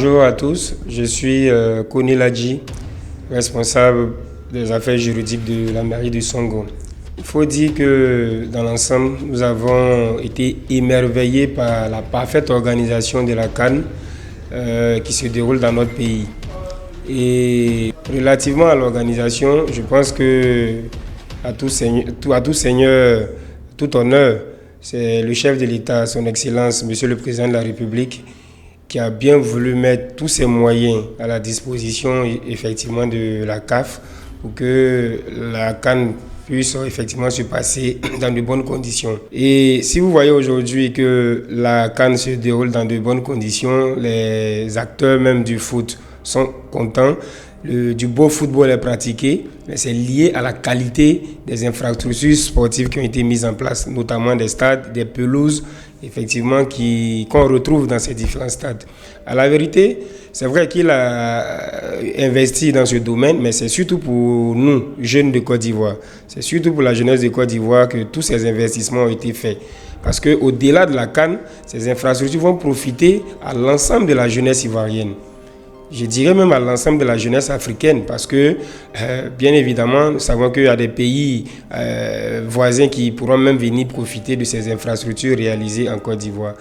Bonjour à tous, je suis Koni Ladji, responsable des affaires juridiques de la mairie de Songo. Il faut dire que dans l'ensemble, nous avons été émerveillés par la parfaite organisation de la CAN qui se déroule dans notre pays. Et relativement à l'organisation, je pense que à tout seigneur, tout honneur, c'est le chef de l'État, son Excellence, Monsieur le Président de la République, qui a bien voulu mettre tous ses moyens à la disposition effectivement de la CAF pour que la CAN puisse effectivement se passer dans de bonnes conditions. Et si vous voyez aujourd'hui que la CAN se déroule dans de bonnes conditions, les acteurs même du foot sont contents. Du beau football est pratiqué, mais c'est lié à la qualité des infrastructures sportives qui ont été mises en place, notamment des stades, des pelouses, effectivement, qu'on retrouve dans ces différents stades. À la vérité, c'est vrai qu'il a investi dans ce domaine, mais c'est surtout pour nous, jeunes de Côte d'Ivoire. C'est surtout pour la jeunesse de Côte d'Ivoire que tous ces investissements ont été faits. Parce qu'au-delà de la CAN, ces infrastructures vont profiter à l'ensemble de la jeunesse ivoirienne. Je dirais même à l'ensemble de la jeunesse africaine parce que, bien évidemment, nous savons qu'il y a des pays voisins qui pourront même venir profiter de ces infrastructures réalisées en Côte d'Ivoire.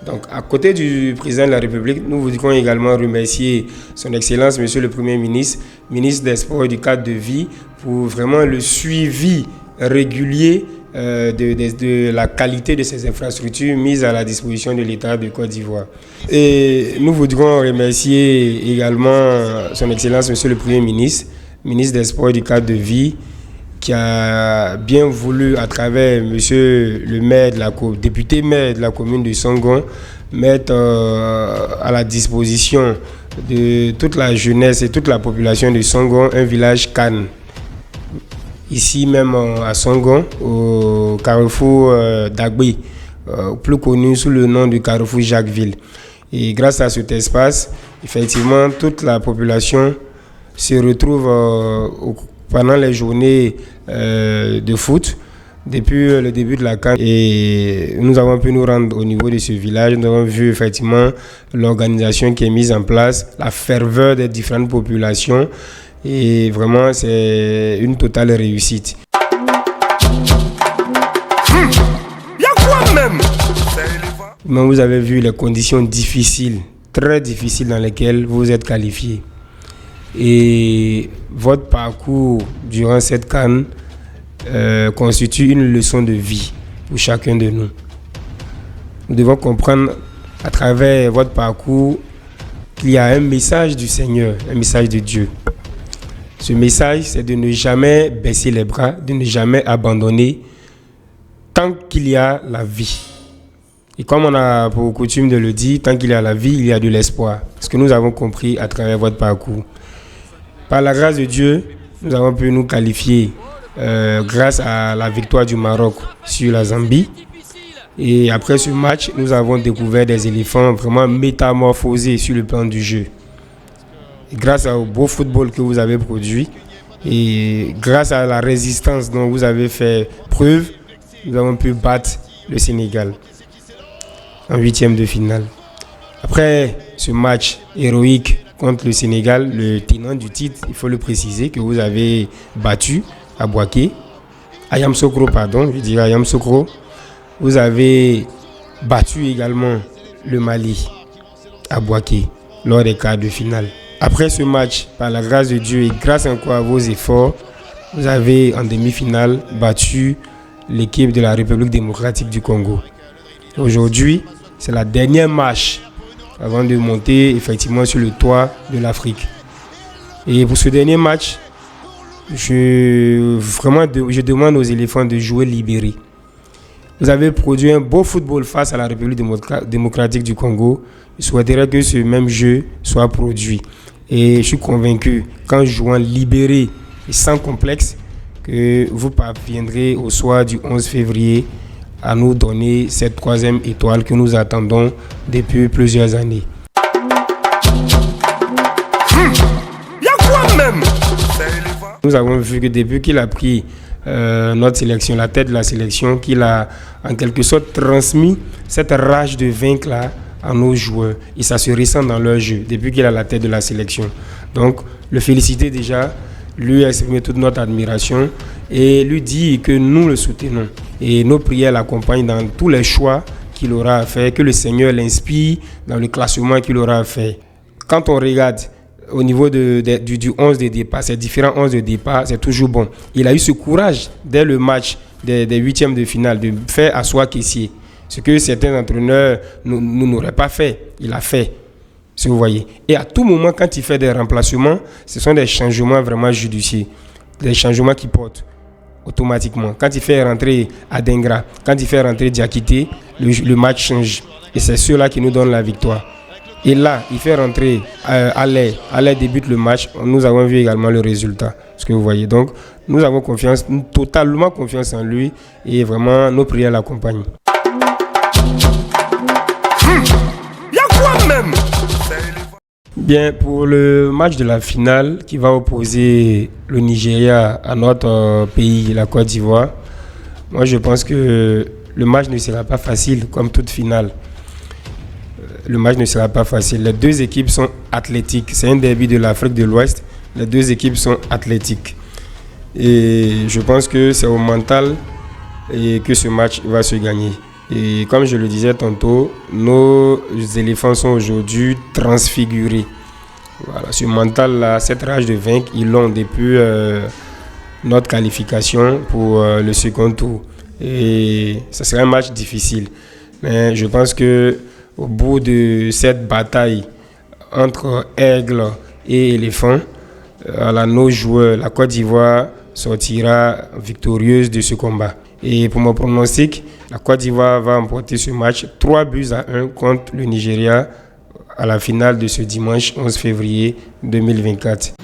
Donc, à côté du président de la République, nous voudrions également remercier son Excellence, Monsieur le Premier ministre, ministre des Sports et du cadre de vie, pour vraiment le suivi régulier de la qualité de ces infrastructures mises à la disposition de l'État de Côte d'Ivoire. Et nous voudrions remercier également son Excellence, Monsieur le Premier ministre, ministre des Sports et du cadre de vie, qui a bien voulu, à travers Monsieur le maire député maire de la commune de Songo, mettre à la disposition de toute la jeunesse et toute la population de Songo un village CAN. Ici même à Songo, au carrefour d'Agbé, plus connu sous le nom du carrefour Jacquesville. Et grâce à cet espace, effectivement, toute la population se retrouve pendant les journées de foot, depuis le début de la CAN. Et nous avons pu nous rendre au niveau de ce village. Nous avons vu effectivement l'organisation qui est mise en place, la ferveur des différentes populations. Et vraiment, c'est une totale réussite. Mais vous avez vu les conditions difficiles, très difficiles dans lesquelles vous êtes qualifiés. Et votre parcours durant cette CAN constitue une leçon de vie pour chacun de nous. Nous devons comprendre à travers votre parcours qu'il y a un message du Seigneur, un message de Dieu. Ce message, c'est de ne jamais baisser les bras, de ne jamais abandonner tant qu'il y a la vie. Et comme on a pour coutume de le dire, tant qu'il y a la vie, il y a de l'espoir. Ce que nous avons compris à travers votre parcours. Par la grâce de Dieu, nous avons pu nous qualifier grâce à la victoire du Maroc sur la Zambie. Et après ce match, nous avons découvert des éléphants vraiment métamorphosés sur le plan du jeu. Et grâce au beau football que vous avez produit et grâce à la résistance dont vous avez fait preuve, nous avons pu battre le Sénégal en 8e de finale. Après ce match héroïque contre le Sénégal, le tenant du titre, il faut le préciser, que vous avez battu à Bouaké, à Yamoussoukro, vous avez battu également le Mali à Bouaké lors des quarts de finale. Après ce match, par la grâce de Dieu et grâce encore à vos efforts, vous avez en demi-finale battu l'équipe de la République démocratique du Congo. Aujourd'hui, c'est la dernière marche avant de monter effectivement sur le toit de l'Afrique. Et pour ce dernier match, je demande aux éléphants de jouer libérés. Vous avez produit un beau football face à la République démocratique du Congo. Je souhaiterais que ce même jeu soit produit. Et je suis convaincu qu'en jouant libéré et sans complexe, que vous parviendrez au soir du 11 février à nous donner cette 3e étoile que nous attendons depuis plusieurs années. Nous avons vu que depuis qu'il a pris notre sélection, la tête de la sélection, qu'il a en quelque sorte transmis cette rage de vaincre là à nos joueurs. Et ça se ressent dans leur jeu depuis qu'il est à la tête de la sélection. Donc, le féliciter déjà, lui exprimer toute notre admiration et lui dire que nous le soutenons. Et nos prières l'accompagnent dans tous les choix qu'il aura à faire, que le Seigneur l'inspire dans le classement qu'il aura à faire. Quand on regarde au niveau du 11 de départ, ces différents 11 de départ, c'est toujours bon. Il a eu ce courage dès le match des huitièmes de finale de faire asseoir Kessié. Ce que certains entraîneurs n'auraient pas fait, il a fait. Si vous voyez. Et à tout moment, quand il fait des remplacements, ce sont des changements vraiment judicieux. Des changements qui portent automatiquement. Quand il fait rentrer Adengra, quand il fait rentrer Diakité, le match change. Et c'est ceux-là qui nous donnent la victoire. Et là, il fait rentrer Allais. Allais débute le match. Nous avons vu également le résultat. Ce que vous voyez. Donc, nous avons confiance, totalement confiance en lui. Et vraiment, nos prières l'accompagnent. Bien, pour le match de la finale qui va opposer le Nigeria à notre pays, la Côte d'Ivoire, moi je pense que le match ne sera pas facile comme toute finale. Le match ne sera pas facile. Les deux équipes sont athlétiques. C'est un derby de l'Afrique de l'Ouest. Les deux équipes sont athlétiques. Et je pense que c'est au mental et que ce match va se gagner. Et comme je le disais tantôt, nos éléphants sont aujourd'hui transfigurés. Voilà, ce mental-là, cette rage de vaincre, ils l'ont depuis notre qualification pour le second tour. Et ce sera un match difficile. Mais je pense que au bout de cette bataille entre Aigle et Éléphant, nos joueurs, la Côte d'Ivoire sortira victorieuse de ce combat. Et pour mon pronostic, la Côte d'Ivoire va emporter ce match 3-1 contre le Nigeria à la finale de ce dimanche 11 février 2024.